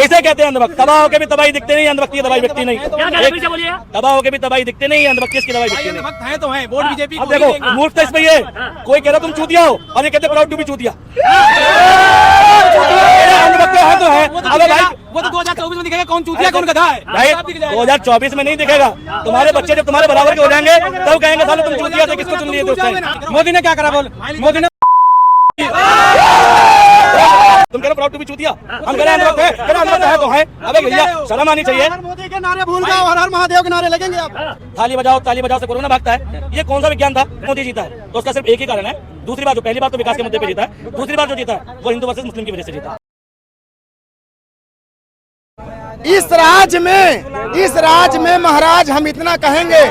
इसे कहते हैं अंधभक्त। तबाह होकर भी तबाही दिखते नहीं, अंधभक्ति की तबाही दिखती नहीं। तबाह होकर भी तबाही दिखते नहीं, अंधभक्ति की तबाही दिखती नहीं। है तो है, वोट बीजेपी। अब देखो मूर्ख इसमें ये कोई कह रहा तुम चूतिया हो और ये कहते प्राउड टू बी चूतिया। अंधभक्त है तो है। अबे भाई वो तो 2024 में दिखेगा कौन चूतिया कौन गधा है। भाई 2024 में नहीं दिखेगा। तुम्हारे बच्चे जब तुम्हारे बराबर के हो जाएंगे तब कहेंगे साले तुम चूतिया थे, किसको चुन लिए थे। मोदी ने क्या करा बोल, मोदी ने तुम कह रहे प्राउड टू बी चूतिया, हम कह रहे हैं तो है। अबे भैया शर्म आनी चाहिए। मोदी के नारे भूल गए, हर हर महादेव के नारे लगेंगे आप। थाली बजाओ से कोरोना भागता है। ये कौन सा विज्ञान था? मोदी जीता है तो उसका सिर्फ एक ही कारण है। दूसरी बार जो पहली बार तो विकास के मुद्दे पे जीता है, दूसरी बार जो जीता है वो हिंदू वर्सेस मुस्लिम की वजह से जीता। इस राज्य में महाराज हम इतना कहेंगे,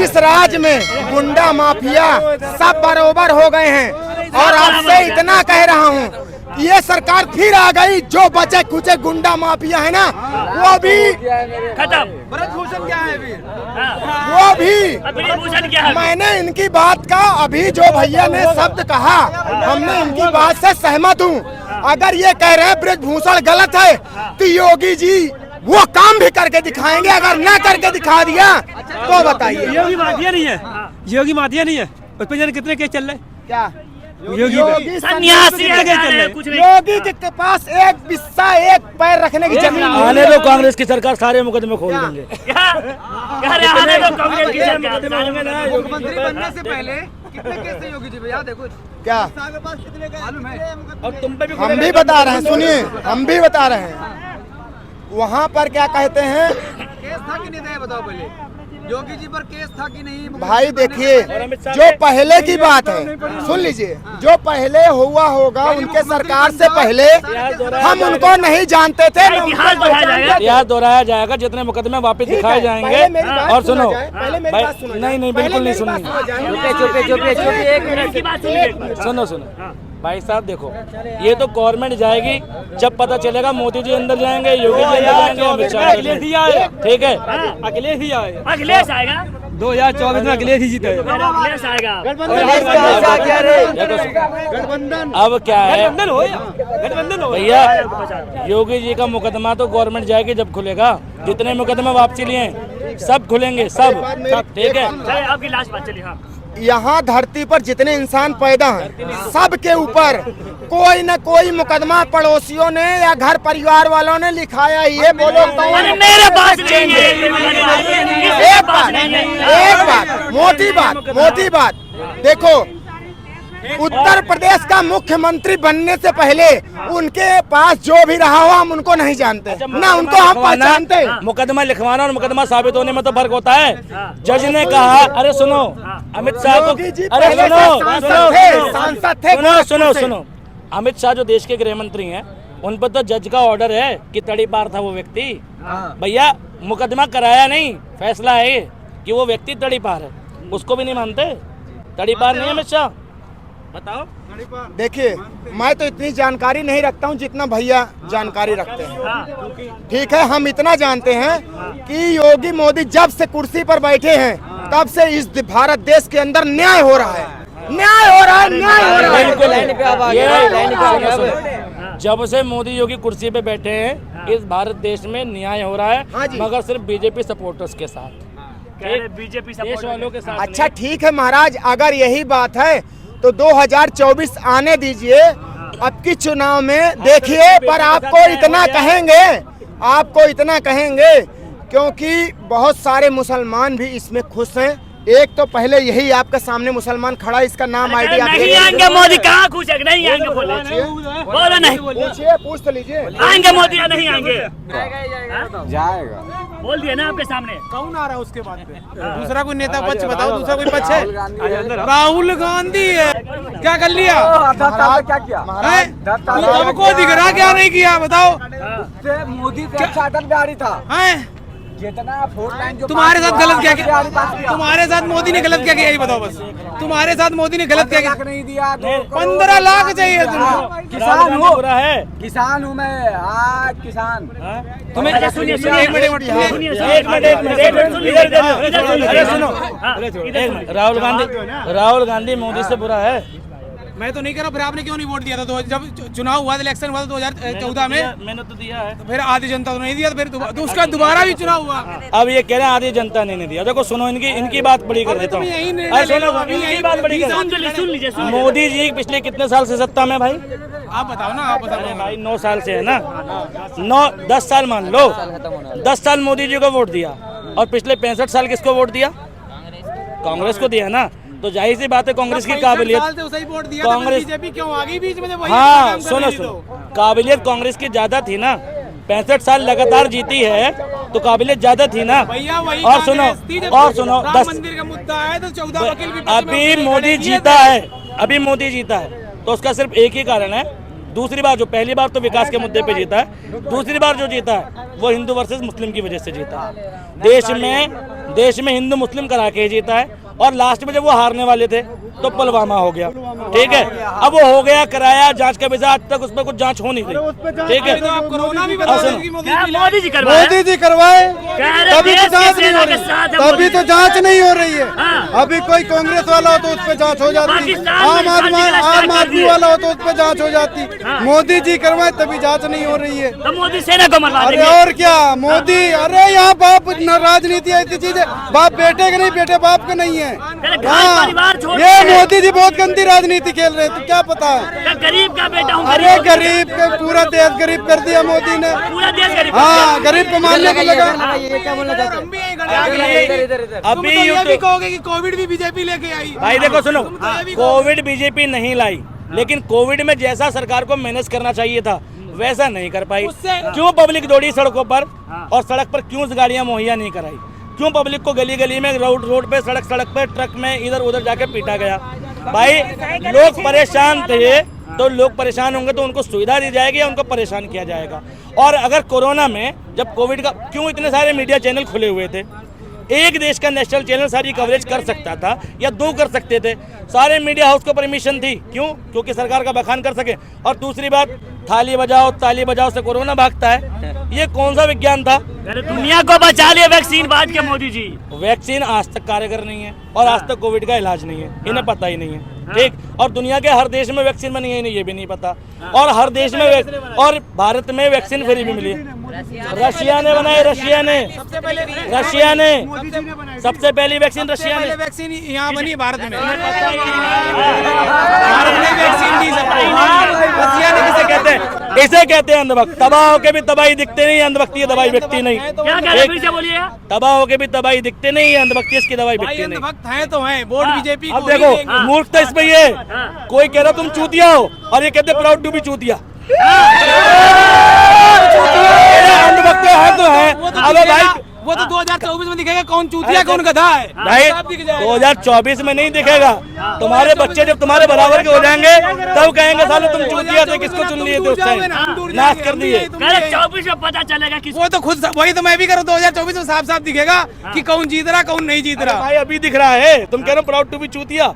इस राज्य में गुंडा माफिया सब बराबर हो गए हैं। और आपसे इतना कह रहा हूँ ये सरकार फिर आ गई। जो बचे कुचे गुंडा माफिया है ना वो भी खत्म। ब्रजभूषण क्या है फिर? वो भी मैंने इनकी बात का अभी जो भैया ने शब्द कहा हमने इनकी बात से सहमत हूँ। अगर ये कह रहे हैं ब्रजभूषण गलत है तो योगी जी वो काम भी करके दिखाएंगे। अगर न करके दिखा दिया तो बताइए। योगी माफिया नहीं है, योगी माफिया नहीं है। उस पर कितने केस चल रहे? क्या योगी सन्यासी है, कुछ नहीं। योगी के पास एक बिस्सा एक पैर रखने की जमीन। आने दो कांग्रेस की सरकार, सारे मुकदमे खोल देंगे। आने दो कांग्रेस की सरकार। मुख्यमंत्री बनने से पहले कितने केस थे योगी जी भैया? देखो क्या मालूम है? और तुम पे भी हम भी बता रहे हैं, सुनिए हम भी बता रहे हैं। वहाँ पर क्या कहते हैं, केस था कि नहीं था ये बताओ पहले। योगी जी पर केस था कि नहीं? भाई देखिए जो पहले की बात है सुन लीजिए, जो पहले हुआ होगा उनके सरकार से पहले हम उनको नहीं जानते थे। इतिहास दोहराया जाएगा, जितने मुकदमे वापस दिखाए जाएंगे। और सुनो नहीं बिल्कुल नहीं सुननी। सुनो भाई साहब देखो, ये तो गवर्नमेंट जाएगी जब पता चलेगा। मोदी जी अंदर जाएंगे, योगी जी अंदर जाएंगे, अमित शाह, ठीक है अखिलेश ही आएगा। अखिलेश आएगा 2024 में, अखिलेश ही जीतेगा। अखिलेश आएगा। अब क्या है गठबंधन हो भैया, योगी जी का मुकदमा तो गवर्नमेंट जाएगी जब खुलेगा। जितने मुकदमे वापसी लिए सब खुलेंगे, सब ठीक है। आपकी लास्ट बात चलिए। हाँ, यहाँ धरती पर जितने इंसान पैदा हैं सबके ऊपर कोई न कोई मुकदमा पड़ोसियों ने या घर परिवार वालों ने लिखाया ही है। बोलो मेरे पास एक बात मोटी बात देखो, उत्तर प्रदेश का मुख्यमंत्री बनने से पहले उनके पास जो भी रहा हो हम उनको नहीं जानते ना उनको हम पहचानते। मुकदमा लिखवाना और मुकदमा साबित होने में तो फर्क होता है। जज ने कहा, अरे सुनो अमित शाह को, अरे सुनो अमित शाह जो देश के गृह मंत्री हैं उन पर तो जज का ऑर्डर है कि तड़ीपार था वो व्यक्ति। भैया मुकदमा कराया नहीं, फैसला है कि वो व्यक्ति तड़ीपार है, उसको भी नहीं मानते। तड़ीपार नहीं अमित शाह, बताओ। देखिए मैं तो इतनी जानकारी नहीं रखता हूँ जितना भैया जानकारी रखते हैं। ठीक है, हम इतना जानते हैं कि योगी मोदी जब से कुर्सी पर बैठे हैं तब से इस भारत देश के अंदर न्याय हो रहा है। जब से मोदी योगी कुर्सी पे बैठे हैं इस भारत देश में न्याय हो रहा है, मगर सिर्फ बीजेपी सपोर्टर्स के साथ, बीजेपी देश वालों के साथ। अच्छा ठीक है महाराज, अगर यही बात है तो 2024 आने दीजिए। अब की चुनाव में देखिए, पर आपको इतना कहेंगे क्योंकि बहुत सारे मुसलमान भी इसमें खुश हैं। एक तो पहले यही आपके सामने मुसलमान खड़ा, इसका नाम आईडी आप नहीं आएंगे मोदी, कहाँ खुश है? नहीं आएंगे, बोलो नहीं, पूछिए, पूछ तो लीजिए। आएंगे मोदी या नहीं आएंगे? जाएगा, बोल दिया ना आपके सामने। कौन आ रहा है उसके बाद में? दूसरा कोई नेता पक्ष बताओ, दूसरा कोई पक्ष है? राहुल गांधी है। क्या कर लिया? क्या किया? तुमको दिख रहा क्या नहीं किया बताओ? मोदी से अच्छा अटल बिहारी था। जितना तुम्हारे साथ गलत क्या किया? तुम्हारे साथ मोदी ने गलत क्या किया ये बताओ बस। तुम्हारे साथ मोदी ने गलत क्या किया? नहीं दिया तो 15 लाख चाहिए तुम्हें। किसान हो रहा है, किसान हूँ मैं आज, किसान। तुम्हें सुनिए एक मिनट सुनो, राहुल गांधी मोदी से बुरा है। मैं तो नहीं कह रहा, फिर आपने क्यों नहीं वोट दिया था? तो जब चुनाव हुआ था, इलेक्शन हुआ था 2014 में, मैंने तो दिया है। तो फिर आधी जनता तो नहीं दिया, तो फिर तो उसका दोबारा भी चुनाव हुआ। अब ये कह रहे हैं आधी जनता ने दिया। देखो सुनो, इनकी बात बड़ी कर देता हूँ। इनकी बात बड़ी कर, सुन लीजिए मोदी जी पिछले कितने साल से सत्ता में भाई? आप बताओ ना, आप बताओ। अरे भाई 9 साल से है ना, 9-10 साल मान लो, 10 साल मोदी जी को वोट दिया और पिछले 65 साल किसको वोट दिया? कांग्रेस को दिया ना। तो जाहिर सी बात है कांग्रेस की काबिलियत, कांग्रेस बीजेपी क्यों आ गई बीच में? हाँ सुनो, काबिलियत कांग्रेस की ज्यादा थी ना, 65 साल लगातार जीती है तो काबिलियत ज्यादा थी ना। और सुनो 10 मंदिर का मुद्दा है तो 14 वकील भी अभी मोदी जीता है, अभी मोदी जीता है तो उसका सिर्फ एक ही कारण है। दूसरी बार, जो पहली बार तो विकास के मुद्दे पे जीता है, दूसरी बार जो जीता है वो हिंदू वर्सेस मुस्लिम की वजह से जीता है। देश में हिंदू मुस्लिम करा के जीता है। और लास्ट में जब वो हारने वाले थे तो पुलवामा हो गया, ठीक है। अब वो हो गया, कराया, जांच का विषय, आज तक उस पर कुछ जांच हो नहीं रही, ठीक है। मोदी जी करवाए तभी तो जांच नहीं हो रही, तभी तो जांच नहीं हो रही है। अभी कोई कांग्रेस वाला हो तो उस पर जांच हो जाती, आम आदमी वाला हो तो उस पर जांच हो जाती। मोदी जी करवाए तभी जांच नहीं हो रही है। तो मोदी सेना को मरवा अरे और क्या मोदी, अरे यहाँ बाप राजनीति ऐसी चीज है, बाप बेटे के नहीं, बेटे बाप के नहीं है। ये मोदी जी बहुत गंदी राजनीति खेल रहे हैं, तो क्या पता है? गरीब का बेटा हूँ। अरे गरीब का पूरा देश गरीब कर दिया मोदी ने, पूरा देश गरीब। हाँ गरीब को मारने को लगा। अभी ये भी कहोगे कि कोविड भी बीजेपी लेके आई? भाई देखो सुनो, कोविड बीजेपी नहीं लाई, लेकिन कोविड में जैसा सरकार को मैनेज करना चाहिए था वैसा नहीं कर पाई। क्यों पब्लिक दौड़ी सड़कों पर, और सड़क पर क्यों गाड़ियां मुहैया नहीं कराई? क्यों पब्लिक को गली गली में, रोड पे, सड़क पे, ट्रक में इधर उधर जाके पीटा गया? भाई लोग परेशान थे, तो लोग परेशान होंगे तो उनको सुविधा दी जाएगी या उनको परेशान किया जाएगा? और अगर कोरोना में जब कोविड का, क्यों इतने सारे मीडिया चैनल खुले हुए थे? एक देश का नेशनल चैनल सारी कवरेज कर सकता था या 2 कर सकते थे, सारे मीडिया हाउस को परमिशन थी। क्यों? क्योंकि सरकार का बखान कर सके। और दूसरी बात, थाली बजाओ ताली बजाओ से कोरोना भागता है, ये कौन सा विज्ञान था? दुनिया को बचा लिया वैक्सीन बांट के मोदी जी। वैक्सीन आज तक कारगर नहीं है और आज तक कोविड का इलाज नहीं है, इन्हें पता ही नहीं है, ठीक। और दुनिया के हर देश में वैक्सीन बनी है, इन्हें ये भी नहीं पता। और हर देश में और भारत में वैक्सीन फ्री भी मिली है। रशिया ने बनाई, रशिया ने सबसे पहली वैक्सीन रशिया ने, वैक्सीन यहाँ बनी भारत में। इसे कहते हैं अंधभक्त। तबाह होके भी तबाही दिखते नहीं, अंधभक्ति की दवाई बिकती नहीं। बोलिए, तबाह होके भी तबाही दिखते नहीं, अंधभक्ति इसकी दवाई बिकती नहीं। अंधभक्त हैं तो हैं, वोट बीजेपी को अब देखो मूर्खता इसमें ये, कोई कह रहा तुम चूतिया हो और ये कहते प्राउड टू बी चूतिया। अंधभक्त है तो है। अबे भाई वो तो 2024 में दिखेगा कौन चूतिया कौन गधा है भाई, 2024 में नहीं दिखेगा। तुम्हारे बच्चे जब तुम्हारे बराबर के हो जाएंगे तब कहेंगे साले तुम चूतिया थे, किसको चुन लिए थे उस टाइम, नाश कर दिए। 24 में पता चलेगा कि वो तो खुद, वही तो मैं भी करूँ, 2024 में साफ साफ दिखेगा कि कौन जीत रहा कौन नहीं जीत रहा। भाई अभी दिख रहा है, तुम कह रहे हो प्राउड टू बी चूतिया,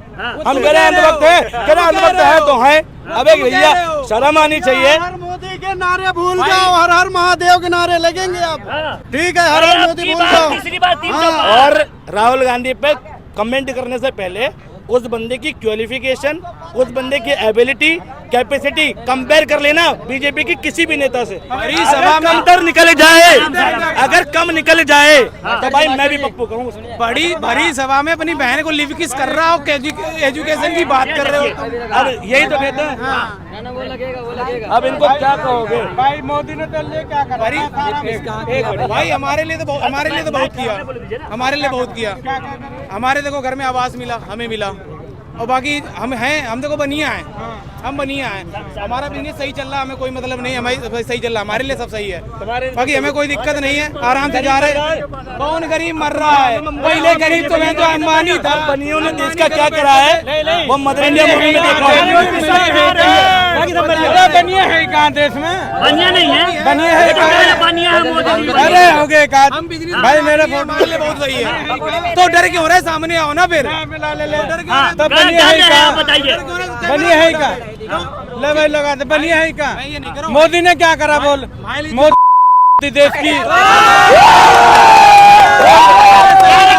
हम कह रहे हैं अंधभक्त है, कह रहे अंधभक्त है तो है। अबे भैया शर्म आनी चाहिए। मोदी के नारे भूल जाओ, हर हर महादेव के नारे लगेंगे अब, ठीक है, हर हर मोदी भूल जाओ। तीसरी बार 300 और राहुल गांधी पे कमेंट करने से पहले उस बंदे की क्वालिफिकेशन, उस बंदे की एबिलिटी, कैपेसिटी कंपेयर कर लेना बीजेपी की किसी भी नेता से। सभा में अंतर निकल जाए, अगर कम निकल जाए तो भाई मैं भी पप्पू कहूँ। बड़ी भरी सभा में अपनी बहन को लिव किस कर रहा हो, एजुकेशन की बात कर रहे हो। अब यही तो कहते हैं, वो लगेगा। अब इनको क्या कहोगे? भाई मोदी ने तो ले क्या करा? भाई हमारे लिए तो बहुत किया, हमारे लिए बहुत किया। हमारे देखो घर में आवास मिला, हमें मिला, और बाकी हम हैं, हम देखो बनिया हैं, हम बनिया हैं, हमारा बिजनेस सही चल रहा, हमें कोई मतलब नहीं, हमारी सही चल रहा, हमारे लिए सब सही है, बाकी हमें कोई दिक्कत नहीं है, आराम से जा रहे हैं। कौन गरीब मर रहा है? पहले गरीब तो मैं तो अंबानी था। बनियों ने देश का क्या करा है वो मदर इंडिया मूवी में देखा है। बनिया है कहाँ देश में? बनिया नहीं है, बनिया है, बनिया है मोदी। अरे हो गए हम बिजनेस भाई मेरे हमारे लिए बहुत सही है, तो डर क्यों रहे? सामने आओ ना फिर। तो बनिया है कहाँ? बताइए, बनिया है क्या? ले भाई लगा दे, बनिया है क्या? मोदी ने क्या करा बोल? मोदी देश की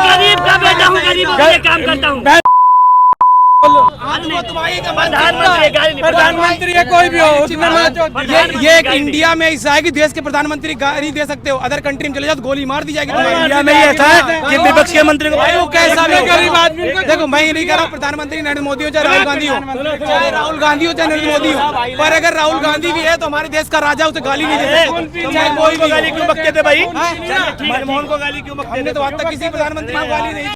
गरीब का बेटा हूँ, गरीब के लिए काम करता हूँ। आपने तुम्हारी प्रधानमंत्री है कोई भी हो उसमें ये एक इंडिया में ऐसा है कि देश के प्रधानमंत्री गाली दे सकते हो, अदर कंट्री में चले जाओ तो गोली मार दी जाएगी। इंडिया में ही ऐसा है कि विपक्ष के मंत्री को भाई वो कैसा भी गरीब आदमी, देखो मैं ये नहीं कह रहा हूँ प्रधानमंत्री नरेंद्र मोदी हो चाहे राहुल गांधी हो, चाहे राहुल गांधी हो चाहे नरेंद्र मोदी हो, पर अगर राहुल गांधी भी है तो हमारे देश का राजा उसे गाली नहीं दे सकता। चाहे कोई भी गाली क्यों बकते थे भाई? मनमोहन को गाली क्यों बकते थे? तो आज तक किसी प्रधानमंत्री को गाली नहीं